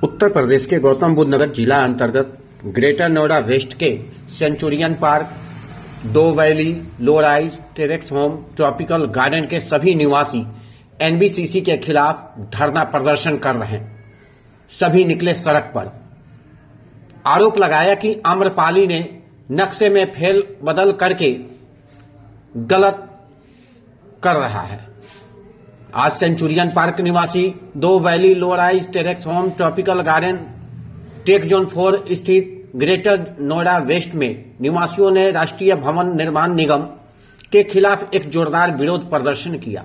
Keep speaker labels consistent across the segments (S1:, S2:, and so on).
S1: उत्तर प्रदेश के गौतम बुद्ध नगर जिला अंतर्गत ग्रेटर नोएडा वेस्ट के सेंचुरियन पार्क, दो Valley, Low Rise, Terrace Home, Tropical Garden के सभी निवासी एनबीसीसी के खिलाफ धरना प्रदर्शन कर रहे हैं। सभी निकले सड़क पर। आरोप लगाया कि आम्रपाली ने नक्शे में फेल बदल करके गलत कर रहा है। आज सेंचुरियन पार्क निवासी दो Valley, Low Rise, Terrace Home, Tropical Garden, Tech Zone 4 स्थित ग्रेटर नोएडा वेस्ट में निवासियों ने राष्ट्रीय भवन निर्माण निगम के खिलाफ एक जोरदार विरोध प्रदर्शन किया।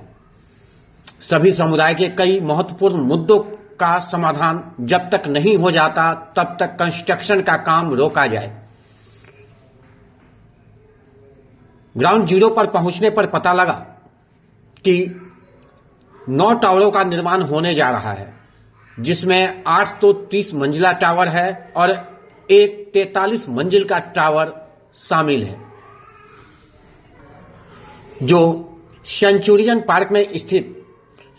S1: सभी समुदाय के कई महत्वपूर्ण मुद्दों का समाधान जब तक नहीं हो जाता तब तक कंस्ट्रक्शन का काम रोका जाए। ग्राउंड जीरो पर पहुंचने पर पता लगा कि 9 टावरों का निर्माण होने जा रहा है, जिसमें 8 तो 30 मंजिला टावर है और एक 43 मंजिल का टावर शामिल है, जो सेंचुरियन पार्क में स्थित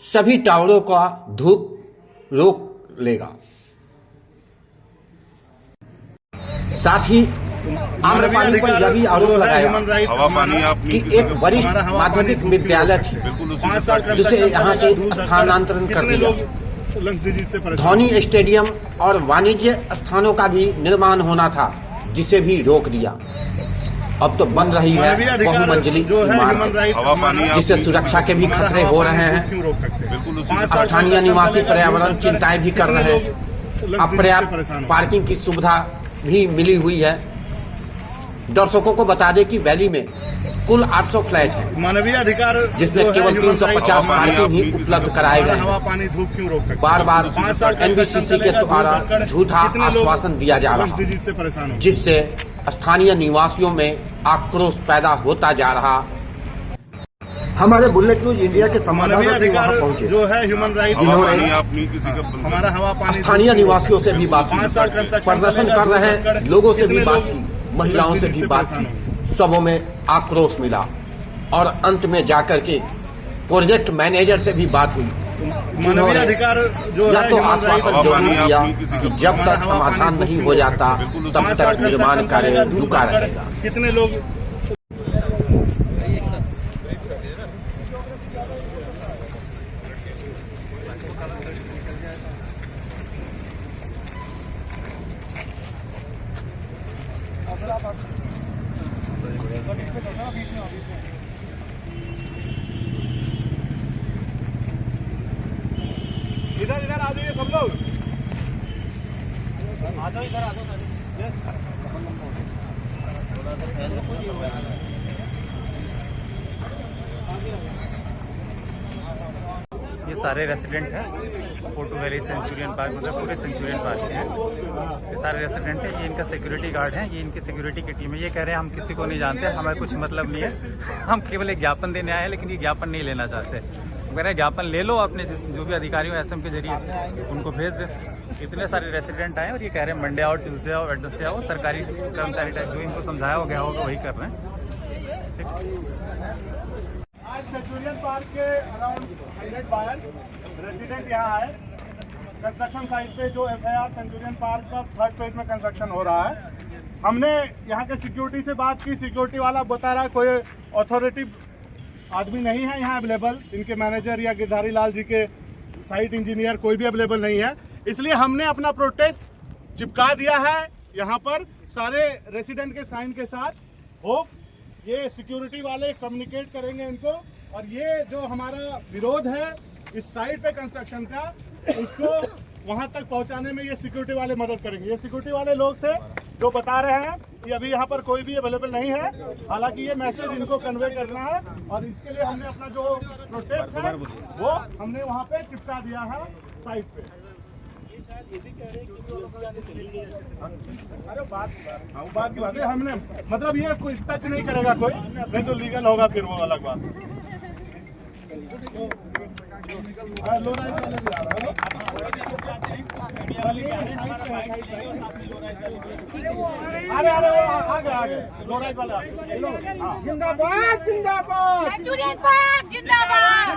S1: सभी टावरों का धूप रोक लेगा। साथ ही आम्रपाली पर यह भी आरोप लगाया कि एक वरिष्ठ माध्यमिक विद्यालय थी, जिसे यहां से स्थानांतरण कर दिया। धोनी स्टेडियम और वाणिज्य स्थानों का भी निर्माण होना था, जिसे भी रोक दिया। अब तो बन रही है बहुमंजिली इमारत, जिससे सुरक्षा के भी खतरे हो रहे हैं। स्थानीय निवासी पर्यावरण चिंताएं भी कर रहे हैं। अपर्याप्त पार्किंग की सुविधा भी मिली हुई है। दर्शकों को बता दें कि वैली में कुल 800 फ्लैट है,
S2: मानवीय अधिकार
S1: जिसमें केवल 350 पार्किंग ही उपलब्ध कराए गए हैं। बार बार एनबीसीसी के द्वारा झूठा आश्वासन दिया जा रहा है, जिससे स्थानीय निवासियों में आक्रोश पैदा होता जा रहा। हमारे बुलेट न्यूज इंडिया के संवाददाता भी वहां पहुंचे,
S2: जो है ह्यूमन राइट,
S1: जिन्होंने
S2: हमारा हवा पानी
S1: स्थानीय निवासियों से भी बात की, प्रदर्शन कर रहे लोगों से भी बात की, महिलाओं से भी बात की। सबों में आक्रोश मिला और अंत में जाकर के प्रोजेक्ट मैनेजर से भी बात हुई, जिन्होंने या तो आश्वासन जरूर दिया कि जब तक समाधान नहीं हो जाता तब तक निर्माण कार्य रुका रहेगा।
S2: कितने लोग इधर इधर आ जाइए सब लोग, आ जाओ इधर आ जाओ।
S3: ये सारे रेसिडेंट हैं फोर्टू वैली सेंचुरियन पार्क, मतलब पूरे सेंचुरियन पार्क के हैं। ये सारे रेसिडेंट हैं। ये इनका सिक्योरिटी गार्ड है, ये इनकी सिक्योरिटी की टीम है। ये कह रहे हैं हम किसी को नहीं जानते, हमें कुछ मतलब नहीं है, हम केवल एक ज्ञापन देने आए हैं, लेकिन ये ज्ञापन नहीं लेना चाहते। वो कह रहे हैं ज्ञापन ले लो अपने जो भी अधिकारियों एसएम के जरिए उनको भेज दें। इतने सारे रेसिडेंट आए और ये कह रहे हैं मंडे आओ, ट्यूसडे आओ, वेडनेसडे आओ। सरकारी कर्मचारी टाइप जो इनको समझाया गया होगा वही कर रहे हैं। ठीक।
S2: आज सेंचुरियन पार्क के अराउंड 100 बायर रेसिडेंट यहाँ है। कंस्ट्रक्शन साइट पे जो एफआईआर सेंचुरियन पार्क का 3rd फेज में कंस्ट्रक्शन हो रहा है। हमने यहाँ के सिक्योरिटी से बात की। सिक्योरिटी वाला बता रहा है कोई अथॉरिटी आदमी नहीं है यहाँ अवेलेबल। इनके मैनेजर या गिरधारी लाल जी के साइट इंजीनियर कोई भी अवेलेबल नहीं है। इसलिए हमने अपना प्रोटेस्ट चिपका दिया है यहाँ पर सारे रेसिडेंट के साइन के साथ। होप ये सिक्योरिटी वाले कम्युनिकेट करेंगे इनको, और ये जो हमारा विरोध है इस साइट पे कंस्ट्रक्शन का, उसको वहां तक पहुंचाने में ये सिक्योरिटी वाले मदद करेंगे। ये सिक्योरिटी वाले लोग थे जो बता रहे हैं कि अभी यहाँ पर कोई भी अवेलेबल नहीं है। हालांकि ये मैसेज इनको कन्वे करना है, और इसके लिए हमने अपना जो प्रोटेस्ट है वो हमने वहाँ पे चिपका दिया है साइट पे। ये भी कह रहे हैं कि अरे बात की बात है, हमने मतलब ये कोई टच नहीं करेगा कोई, नहीं तो लीगल होगा फिर वो अलग बात। लो राइट वाले भी आ रहा है। अरे अरे आ गए लो राइट वाले। जिंदाबाद जिंदाबाद सेंचुरियन पार्क जिंदाबाद।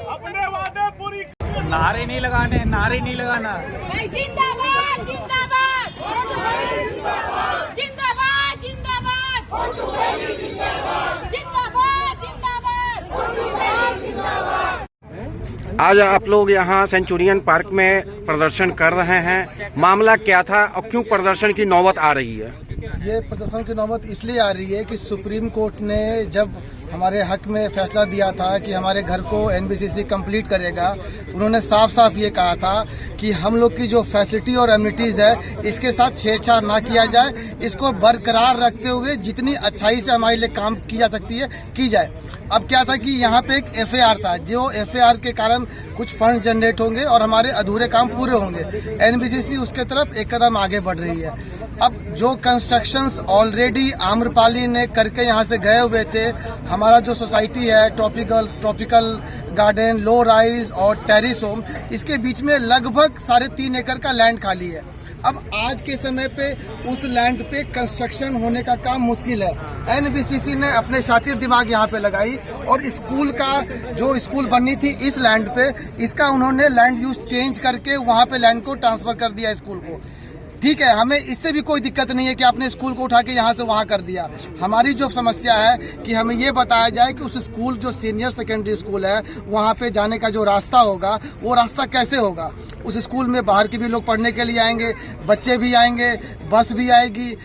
S2: अपने वादे पूरी
S3: नारे नहीं लगाने, नारे नहीं लगाना।
S4: जिंदाबाद जिंदाबाद जिंदाबाद जिंदाबाद जिंदाबाद जिंदाबाद।
S1: आज आप लोग यहाँ सेंचुरियन पार्क में प्रदर्शन कर रहे हैं, मामला क्या था और क्यों प्रदर्शन की नौबत आ रही है?
S5: ये प्रदर्शन की नौबत इसलिए आ रही है कि सुप्रीम कोर्ट ने जब हमारे हक में फैसला दिया था कि हमारे घर को एनबीसीसी कंप्लीट करेगा, उन्होंने साफ साफ ये कहा था कि हम लोग की जो फैसिलिटी और एमिनिटीज है इसके साथ छेड़छाड़ ना किया जाए, इसको बरकरार रखते हुए जितनी अच्छाई से हमारे लिए काम की जा सकती है की जाए। अब क्या था कि यहाँ पे एक एफएआर था, जो एफएआर के कारण कुछ फंड जनरेट होंगे और हमारे अधूरे काम पूरे होंगे। एनबीसीसी उसके तरफ एक कदम आगे बढ़ रही है। अब जो कंस्ट्रक्शंस ऑलरेडी आम्रपाली ने करके यहाँ से गए हुए थे, हमारा जो सोसाइटी है ट्रॉपिकल गार्डन, लो राइज और टेरिस होम, इसके बीच में लगभग 3.5 एकड़ का लैंड खाली है। अब आज के समय पे उस लैंड पे कंस्ट्रक्शन होने का काम मुश्किल है। एनबीसीसी ने अपने शातिर दिमाग यहाँ पे लगाई और स्कूल का जो स्कूल बननी थी इस लैंड पे, इसका उन्होंने लैंड यूज चेंज करके वहाँ पे लैंड को ट्रांसफर कर दिया स्कूल को। ठीक है, हमें इससे भी कोई दिक्कत नहीं है कि आपने स्कूल को उठा के यहाँ से वहाँ कर दिया। हमारी जो समस्या है कि हमें ये बताया जाए कि उस स्कूल जो सीनियर सेकेंडरी स्कूल है वहाँ पे जाने का जो रास्ता होगा वो रास्ता कैसे होगा। उस स्कूल में बाहर के भी लोग पढ़ने के लिए आएंगे, बच्चे भी आएंगे, बस भी आएगी,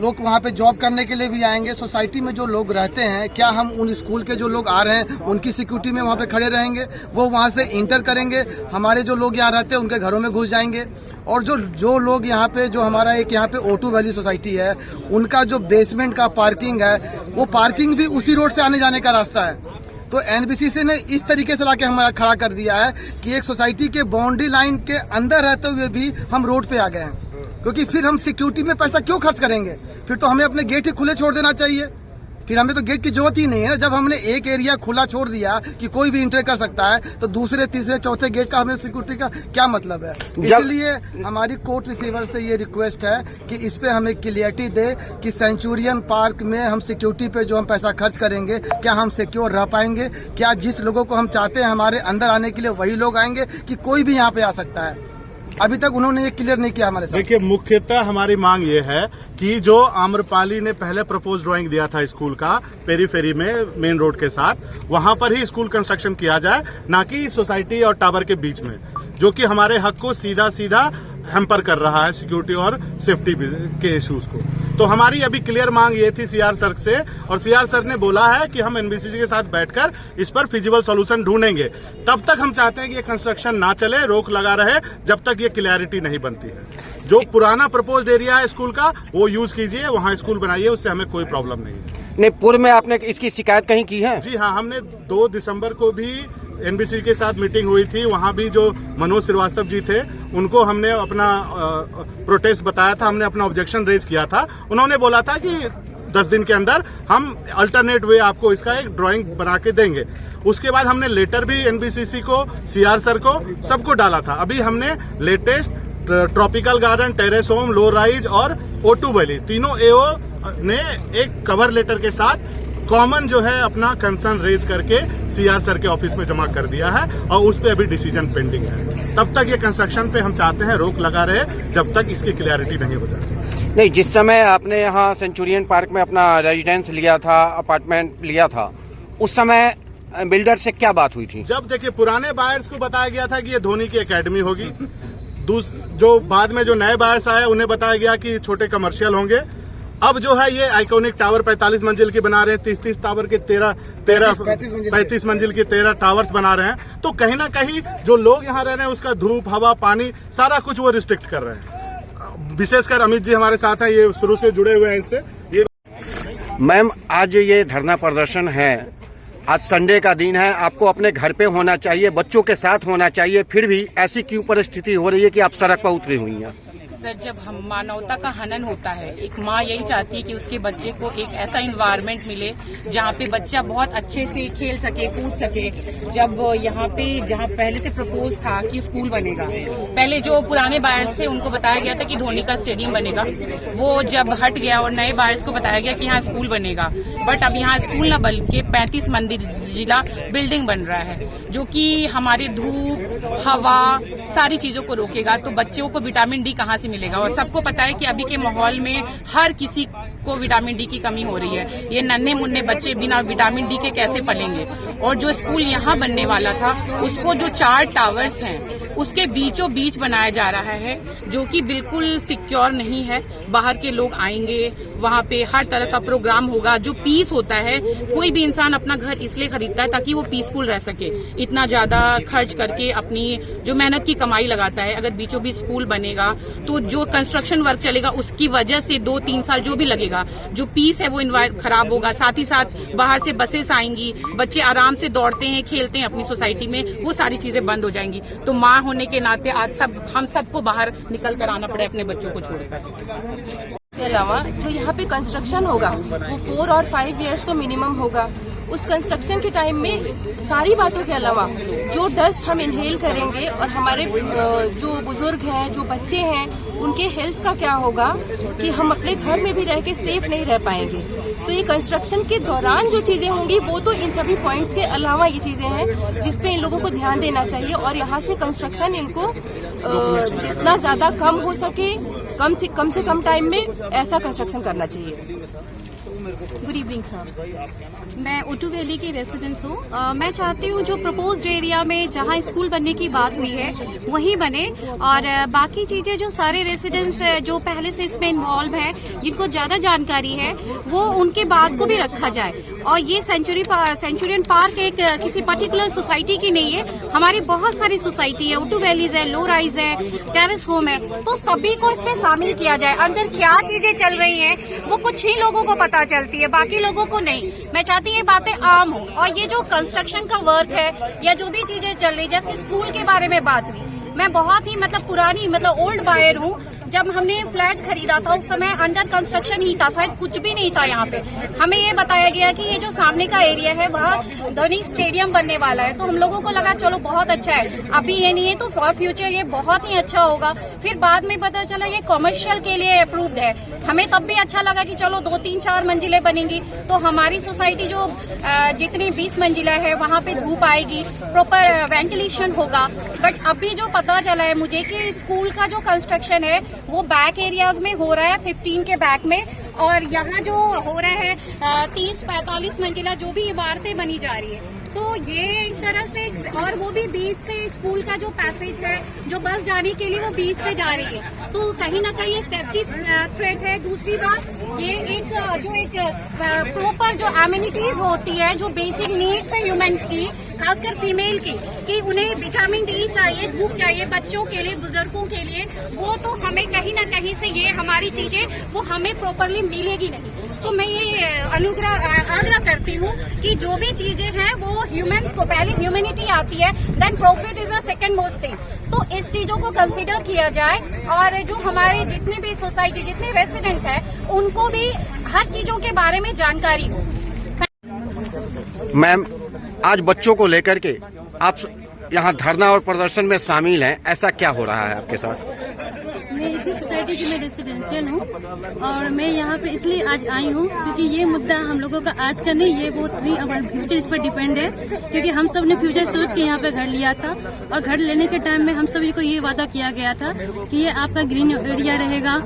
S5: लोग वहाँ पे जॉब करने के लिए भी आएंगे। सोसाइटी में जो लोग रहते हैं, क्या हम उन स्कूल के जो लोग आ रहे हैं उनकी सिक्योरिटी में वहाँ पे खड़े रहेंगे? वो वहाँ से इंटर करेंगे, हमारे जो लोग यहाँ रहते हैं उनके घरों में घुस जाएंगे। और जो लोग यहाँ पे, जो हमारा एक यहाँ पे O2 वैली सोसाइटी है, उनका जो बेसमेंट का पार्किंग है, वो पार्किंग भी उसी रोड से आने जाने का रास्ता है। तो एनबीसीसी ने इस तरीके से लाके हमारा खड़ा कर दिया है कि एक सोसाइटी के बाउंड्री लाइन के अंदर रहते हुए भी हम रोड पे आ गए हैं। क्योंकि फिर हम सिक्योरिटी में पैसा क्यों खर्च करेंगे? फिर तो हमें अपने गेट ही खुले छोड़ देना चाहिए। फिर हमें तो गेट की जरूरत ही नहीं है। जब हमने एक एरिया खुला छोड़ दिया कि कोई भी इंटर कर सकता है, तो दूसरे, तीसरे, चौथे गेट का हमें सिक्योरिटी का क्या मतलब है? इसलिए हमारी कोर्ट रिसीवर से ये रिक्वेस्ट है कि इस पे हमें क्लियरिटी दे कि सेंचुरियन पार्क में हम सिक्योरिटी पे जो हम पैसा खर्च करेंगे, क्या हम सिक्योर रह पाएंगे? क्या जिस लोगों को हम चाहते हैं हमारे अंदर आने के लिए वही लोग आएंगे कि कोई भी यहाँ पे आ सकता है? अभी तक उन्होंने ये क्लियर नहीं किया हमारे साथ।
S2: देखिए, मुख्यतः हमारी मांग ये है कि जो आम्रपाली ने पहले प्रपोज ड्राइंग दिया था स्कूल का पेरीफेरी में मेन रोड के साथ, वहां पर ही स्कूल कंस्ट्रक्शन किया जाए, ना कि सोसाइटी और टावर के बीच में, जो कि हमारे हक को सीधा सीधा हैम्पर कर रहा है सिक्योरिटी और सेफ्टी के इश्यूज को। तो हमारी अभी क्लियर मांग ये थी सीआर सर से, और सीआर सर ने बोला है कि हम एनबीसीसी के साथ बैठकर इस पर फिजिबल सॉल्यूशन ढूंढेंगे। तब तक हम चाहते हैं कि ये कंस्ट्रक्शन ना चले, रोक लगा रहे, जब तक ये क्लियरिटी नहीं बनती है। जो पुराना प्रपोज्ड एरिया है स्कूल का, वो यूज कीजिए, वहां स्कूल बनाइए, उससे हमें कोई प्रॉब्लम नहीं है।
S1: नहीं, पूर्व में आपने इसकी शिकायत कहीं की है?
S2: जी हाँ, हमने 2 दिसंबर को भी एनबीसी के साथ मीटिंग हुई थी। वहां भी जो मनोज श्रीवास्तव जी थे, उनको हमने अपना प्रोटेस्ट बताया था, हमने अपना ऑब्जेक्शन रेज किया था। उन्होंने बोला था कि 10 दिन के अंदर हम अल्टरनेट वे आपको इसका एक ड्राइंग बना के देंगे। उसके बाद हमने लेटर भी एनबीसीसी को, सीआर सर को, सबको डाला था। अभी हमने latest tropical garden, terrace home, low rise और O2 वैली, तीनों एओ ने एक कवर लेटर के साथ कॉमन जो है अपना कंसर्न रेज करके सीआर सर के ऑफिस में जमा कर दिया है, और उस पे अभी डिसीजन पेंडिंग है। तब तक ये कंस्ट्रक्शन पे हम चाहते हैं रोक लगा रहे, जब तक इसकी क्लियरिटी नहीं हो जाती।
S1: नहीं, जिस समय आपने यहाँ सेंचुरियन पार्क में अपना रेजिडेंस लिया था, अपार्टमेंट लिया था, उस समय बिल्डर से क्या बात हुई थी?
S2: जब देखिए, पुराने बायर्स को बताया गया था कि ये धोनी की एकेडमी होगी। जो बाद में जो नए बायर्स आए उन्हें बताया गया कि छोटे कमर्शियल होंगे। अब जो है ये आइकॉनिक टावर 45 मंजिल की बना रहे हैं, 30 टावर के 35 मंजिल के 13 टावर्स बना रहे हैं। तो कहीं ना कहीं जो लोग यहाँ रह रहे हैं उसका धूप, हवा, पानी, सारा कुछ वो रिस्ट्रिक्ट कर रहे हैं। विशेषकर अमित जी हमारे साथ हैं, ये शुरू से जुड़े हुए हैं इनसे।
S1: मैम, आज ये धरना प्रदर्शन है, आज संडे का दिन है, आपको अपने घर पे होना चाहिए, बच्चों के साथ होना चाहिए, फिर भी ऐसी क्यों परिस्थिति हो रही है कि आप सड़क पर उतरी हुई हैं?
S6: सर, जब हम मानवता का हनन होता है, एक माँ यही चाहती है कि उसके बच्चे को एक ऐसा इन्वायरमेंट मिले जहाँ पे बच्चा बहुत अच्छे से खेल सके, कूद सके। जब यहाँ पे जहाँ पहले से प्रपोज था कि स्कूल बनेगा, पहले जो पुराने बायर्स थे उनको बताया गया था कि धोनी का स्टेडियम बनेगा, वो जब हट गया और नए बायर्स को बताया गया कि यहाँ स्कूल बनेगा। बट अब यहाँ स्कूल न बल्कि 35 मंजिला बिल्डिंग बन रहा है, जो कि हमारे धूप, हवा, सारी चीजों को रोकेगा। तो बच्चों को विटामिन डी कहाँ से मिलेगा? और सबको पता है कि अभी के माहौल में हर किसी को विटामिन डी की कमी हो रही है। ये नन्हे मुन्ने बच्चे बिना विटामिन डी के कैसे पलेंगे? और जो स्कूल यहाँ बनने वाला था, उसको जो 4 टावर्स हैं उसके बीचों बीच बनाया जा रहा है, जो कि बिल्कुल सिक्योर नहीं है। बाहर के लोग आएंगे, वहाँ पे हर तरह का प्रोग्राम होगा। जो पीस होता है, कोई भी इंसान अपना घर इसलिए खरीदता है ताकि वो पीसफुल रह सके। इतना ज्यादा खर्च करके अपनी जो मेहनत की कमाई लगाता है, अगर बीचों बीच स्कूल बनेगा तो जो कंस्ट्रक्शन वर्क चलेगा उसकी वजह से 2-3 साल जो भी लगेगा, जो पीस है वो खराब होगा। साथ ही साथ बाहर से बसेस आएंगी, बच्चे आराम से दौड़ते हैं, खेलते हैं अपनी सोसाइटी में, वो सारी चीजें बंद हो जाएंगी। तो माँ होने के नाते आज हम सबको बाहर निकल कर आना पड़े अपने बच्चों को छोड़कर।
S7: इसके अलावा जो यहाँ पे कंस्ट्रक्शन होगा वो 4 और 5 इयर्स तो मिनिमम होगा। उस कंस्ट्रक्शन के टाइम में सारी बातों के अलावा जो डस्ट हम इनहेल करेंगे और हमारे जो बुजुर्ग हैं, जो बच्चे हैं, उनके हेल्थ का क्या होगा कि हम अपने घर में भी रह के सेफ नहीं रह पाएंगे। तो ये कंस्ट्रक्शन के दौरान जो चीजें होंगी वो तो इन सभी पॉइंट्स के अलावा ये चीजें हैं जिसपे इन लोगों को ध्यान देना चाहिए और यहाँ से कंस्ट्रक्शन इनको जितना ज्यादा कम हो सके, कम से कम टाइम में ऐसा कंस्ट्रक्शन करना चाहिए।
S8: गुड इवनिंग सर, मैं ओटू वैली की रेसिडेंस हूँ। मैं चाहती हूँ जो प्रपोज्ड एरिया में जहाँ स्कूल बनने की बात हुई है वहीं बने, और बाकी चीजें जो सारे रेसिडेंट्स जो पहले से इसमें इन्वॉल्व हैं, जिनको ज्यादा जानकारी है, वो उनके बात को भी रखा जाए। और ये सेंचुरियन पार्क एक किसी पर्टिकुलर सोसाइटी की नहीं है, हमारी बहुत सारी सोसाइटी है, ओटू वैलीज है, लो राइज है, टेरेस होम है, तो सभी को इसमें शामिल किया जाए। अंदर क्या चीजें चल रही हैं वो कुछ ही लोगों को पता चलती है, बाकी लोगों को नहीं। मैं चाहती हूँ ये बातें आम हो। और ये जो कंस्ट्रक्शन का वर्क है या जो भी चीजें चल रही, जैसे स्कूल के बारे में बात हुई, मैं बहुत ही पुरानी ओल्ड बायर हूँ। जब हमने फ्लैट खरीदा था उस समय अंडर कंस्ट्रक्शन ही था, शायद कुछ भी नहीं था यहाँ पे। हमें ये बताया गया कि ये जो सामने का एरिया है वहाँ धोनी स्टेडियम बनने वाला है, तो हम लोगों को लगा चलो बहुत अच्छा है, अभी ये नहीं है तो फॉर फ्यूचर ये बहुत ही अच्छा होगा। फिर बाद में पता चला ये कमर्शियल के लिए अप्रूव्ड है। हमें तब भी अच्छा लगा कि चलो 2-3-4 मंजिलें बनेंगी तो हमारी सोसाइटी जो जितनी 20 मंजिला है वहाँ पे धूप आएगी, प्रॉपर वेंटिलेशन होगा। बट अभी जो पता चला है मुझे कि स्कूल का जो कंस्ट्रक्शन है वो बैक एरियाज में हो रहा है, 15 के बैक में, और यहाँ जो हो रहा है 30-45 मंजिला जो भी इमारतें बनी जा रही है, तो ये एक तरह से, और वो भी बीच से स्कूल का जो पैसेज है, जो बस जाने के लिए वो बीच से जा रही है, तो कहीं ना कहीं सेफ्टी थ्रेट है। दूसरी बात, ये एक प्रॉपर जो एमिनिटीज होती है, जो बेसिक नीड्स है ह्यूमंस की, खासकर फीमेल की, कि उन्हें विटामिन डी चाहिए, धूप चाहिए बच्चों के लिए, बुजुर्गों के लिए, वो तो हमें कहीं ना कहीं से ये हमारी चीजें वो हमें प्रॉपरली मिलेगी नहीं। तो मैं ये आग्रह करती हूँ कि जो भी चीजें हैं वो ह्यूमंस को, पहले ह्यूमैनिटी आती है, then profit is the second most thing. तो इस चीजों को कंसीडर किया जाए और जो हमारे जितने भी सोसाइटी, जितने रेसिडेंट है, उनको भी हर चीजों के बारे में जानकारी हो।
S1: मैम, आज बच्चों को लेकर के आप यहाँ धरना और प्रदर्शन में शामिल हैं, ऐसा क्या हो रहा है आपके साथ?
S8: मैं इसी सोसाइटी की मैं रेसिडेंशियल हूँ और मैं यहाँ पे इसलिए आज आई हूँ क्योंकि ये मुद्दा हम लोगों का आज का नहीं, ये बहुत भी हमारा फ्यूचर इस पर डिपेंड है। क्योंकि हम सब ने फ्यूचर सोच के यहाँ पे घर लिया था और घर लेने के टाइम में हम सभी को ये वादा किया गया था कि ये आपका ग्रीन एरिया रहेगा,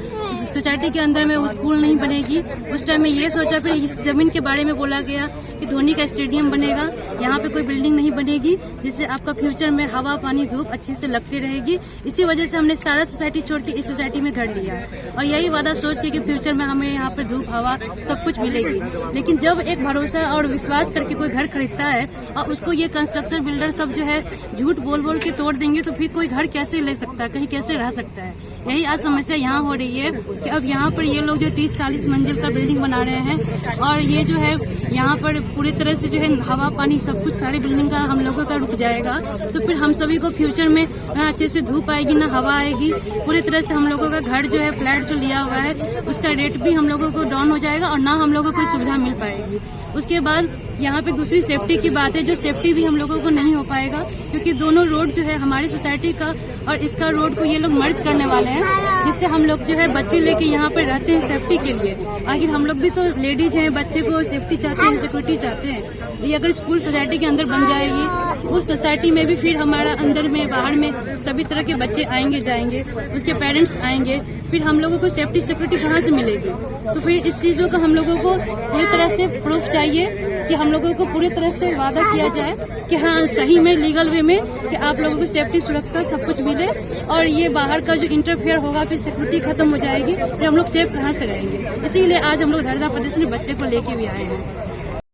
S8: सोसाइटी के अंदर में वो स्कूल नहीं बनेगी। उस टाइम में ये सोचा, फिर इस जमीन के बारे में बोला गया कि धोनी का स्टेडियम बनेगा, यहाँ पे कोई बिल्डिंग नहीं बनेगी, जिससे आपका फ्यूचर में हवा, पानी, धूप अच्छे से लगती रहेगी। इसी वजह से हमने सारा सोसाइटी छोड़ के इस सोसाइटी में घर लिया है और यही वादा सोच के कि फ्यूचर में हमें यहाँ पर धूप, हवा सब कुछ मिलेगी। लेकिन जब एक भरोसा और विश्वास करके कोई घर खरीदता है और उसको ये कंस्ट्रक्शन बिल्डर सब जो है झूठ बोल बोल के तोड़ देंगे, तो फिर कोई घर कैसे ले सकता है, कहीं कैसे रह सकता है। यही आज समस्या यहाँ हो रही है कि अब यहाँ पर ये लोग जो 30-40 मंजिल का बिल्डिंग बना रहे हैं और ये जो है यहाँ पर पूरी तरह से जो है हवा, पानी सब कुछ सारी बिल्डिंग का हम लोगों का रुक जाएगा। तो फिर हम सभी को फ्यूचर में ना अच्छे से धूप आएगी, ना हवा आएगी, पूरी तरह वजह से हम लोगों का घर जो है फ्लैट जो लिया हुआ है उसका रेट भी हम लोगों को डाउन हो जाएगा और ना हम लोगों को कोई सुविधा मिल पाएगी। उसके बाद यहाँ पे दूसरी सेफ्टी की बात है, जो सेफ्टी भी हम लोगों को नहीं हो पाएगा क्योंकि दोनों रोड जो है हमारी सोसाइटी का और इसका रोड को ये लोग मर्ज करने वाले हैं, जिससे हम लोग जो है बच्चे लेके यहाँ पे रहते हैं सेफ्टी के लिए। आखिर हम लोग भी तो लेडीज हैं, बच्चे को सेफ्टी चाहते हैं, सिक्योरिटी चाहते हैं। ये अगर स्कूल सोसाइटी के अंदर बन जाएगी, उस सोसाइटी में भी फिर हमारा अंदर में बाहर में सभी तरह के बच्चे आएंगे जाएंगे, उसके पेरेंट्स आएंगे, फिर हम लोगों को सेफ्टी सिक्योरिटी कहाँ से मिलेगी? तो फिर इस चीजों का हम लोगों को पूरी तरह से प्रूफ चाहिए कि हम लोगों को पूरी तरह से वादा किया जाए कि हाँ सही में लीगल वे में कि आप लोगों को सेफ्टी सुरक्षा सब कुछ मिले और ये बाहर का जो इंटरफेयर होगा फिर सिक्योरिटी खत्म हो जाएगी, फिर हम लोग सेफ कहाँ से रहेंगे। इसीलिए आज हम लोग धरना प्रदर्शन बच्चे को लेके भी आए हैं।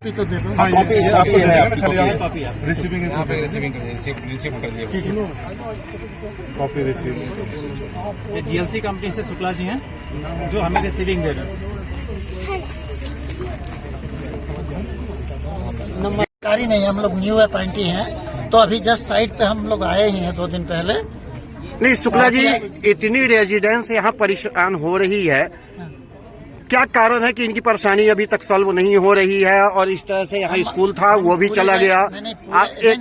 S2: तो दे दो। हाँ, कॉपी है आपकी रिसीविंग कॉपी रिसीव।
S3: ये जीएलसी कंपनी से शुक्ला जी हैं जो हमें रिसीविंग दे रहे हैं।
S9: कारी नहीं, हम लोग न्यू अपॉइंटी हैं, तो अभी जस्ट साइट पे हम लोग आए ही हैं 2 दिन पहले।
S1: नहीं शुक्ला जी, इतनी रेजिडेंस यहाँ परेशान हो रही है, क्या कारण है कि इनकी परेशानी अभी तक सॉल्व नहीं हो रही है? और इस तरह से यहाँ स्कूल था वो भी चला गया, एक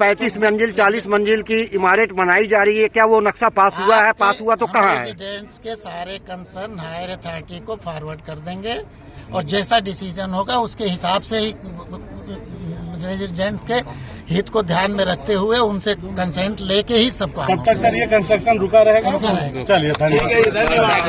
S1: 35 मंजिल 40 मंजिल की इमारत बनाई जा रही है, क्या वो नक्शा पास हुआ है? पास हुआ तो कहाँ है?
S9: रेजिडेंट्स के सारे कंसर्न हायर अथॉरिटी को फॉरवर्ड कर देंगे और जैसा डिसीजन होगा उसके हिसाब से ही रेजिडेंट्स के हित को ध्यान में रखते हुए उनसे कंसेंट लेके ही सबको।
S2: तब तक सर ये कंस्ट्रक्शन रुका रहेगा?
S9: रुका रहेगा।
S2: चलिए, धन्यवाद।